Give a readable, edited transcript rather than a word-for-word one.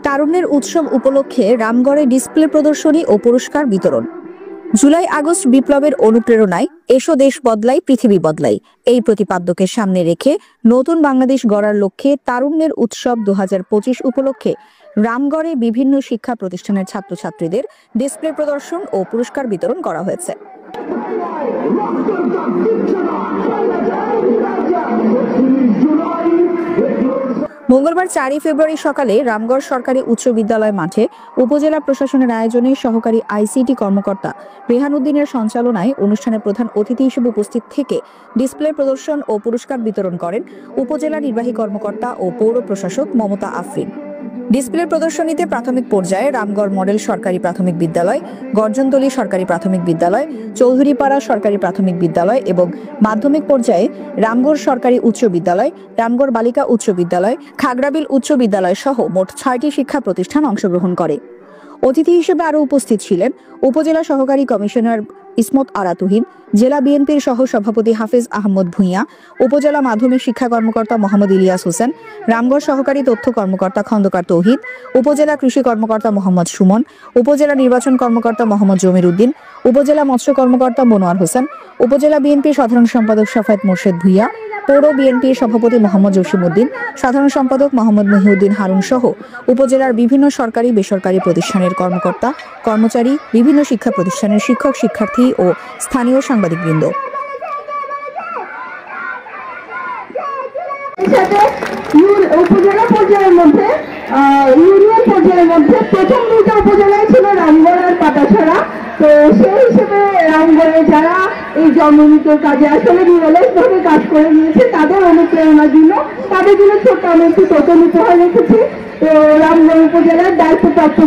তারুণ্যের উৎসব উপলক্ষে রামগড়ে ডিসপ্লে প্রদর্শনী ও পুরস্কার বিতরণ। জুলাই আগস্ট বিপ্লবের অনুপ্রেরণায় এসো দেশ বদলাই পৃথিবী বদলাই এই প্রতিপাদ্যকে সামনে রেখে নতুন বাংলাদেশ গড়ার লক্ষ্যে তারুণ্যের উৎসব 2025 উপলক্ষে রামগড়ে বিভিন্ন শিক্ষা প্রতিষ্ঠানের ছাত্রছাত্রীদের ডিসপ্লে প্রদর্শন ও পুরস্কার বিতরণ করা হয়েছে। মঙ্গলবার 4 ফেব্রুয়ারি সকালে রামগড় সরকারি উচ্চ বিদ্যালয় মাঠে উপজেলা প্রশাসনের আয়োজনে সহকারী আইসিটি কর্মকর্তা রেহান উদ্দিনের সঞ্চালনায় অনুষ্ঠানে প্রধান অতিথি হিসেবে উপস্থিত থেকে ডিসপ্লে প্রদর্শন ও পুরস্কার বিতরণ করেন উপজেলা নির্বাহী কর্মকর্তা ও পৌর প্রশাসক মমতা আফরিন। ডিসপ্লে প্রদর্শনীতে প্রাথমিক পর্যায়ে রামগড় মডেল সরকারি প্রাথমিক বিদ্যালয়, গর্জনতলী সরকারি প্রাথমিক বিদ্যালয়, চৌধুরীপাড়া সরকারি প্রাথমিক বিদ্যালয় এবং মাধ্যমিক পর্যায়ে রামগড় সরকারি উচ্চ বিদ্যালয়, রামগড় বালিকা উচ্চ বিদ্যালয়, খাগড়াবিল উচ্চ বিদ্যালয় সহ মোট 6টি শিক্ষা প্রতিষ্ঠান অংশগ্রহণ করে। অতিথি হিসেবে আরও উপস্থিত ছিলেন উপজেলা সহকারী কমিশনার ইসমত আরা তুহিন, জেলা বিএনপির সহ সভাপতি হাফেজ আহমদ ভূঁইয়া, উপজেলা মাধ্যমিক শিক্ষা কর্মকর্তা মোহাম্মদ ইলিয়াস হোসেন, রামগড় সহকারী তথ্য কর্মকর্তা খন্দকার তৌহিদ, উপজেলা কৃষি কর্মকর্তা মোহাম্মদ সুমন, উপজেলা নির্বাচন কর্মকর্তা মোহাম্মদ জমির উদ্দিন, উপজেলা মৎস্য কর্মকর্তা মনোয়ার হোসেন, উপজেলা বিএনপির সাধারণ সম্পাদক শাফায়েত মোর্শেদ ভূঁইয়া, পৌর বিএনপির সভাপতি মোহাম্মদ জসিম উদ্দিন, সাধারণ সম্পাদক মোহাম্মদ মহিউদ্দিন হারুন সহ উপজেলার বিভিন্ন সরকারি বেসরকারি প্রতিষ্ঠানের কর্মকর্তা কর্মচারী, বিভিন্ন শিক্ষা প্রতিষ্ঠানের শিক্ষক শিক্ষার্থী ও স্থানীয় সাংবাদিকবৃন্দ। উপজেলা পর্যায়ের মধ্যে ইউনিয়ন পর্যায়ের মধ্যে প্রথম দুইটা উপজেলায় ছিল রামগড় আর পাতাছড়া। তো সেই হিসেবে রামগড়ে যারা এই জন্মমৃত কাজে আসলে নিরলস ভাবে কাজ করে নিয়েছে তাদের অনুপ্রেরণার জন্য তাদের জন্য ছোট্ট আমি একটি টোকেন উপহার রেখেছি। তো রামগড় উপজেলার দায়িত্বপ্রাপ্ত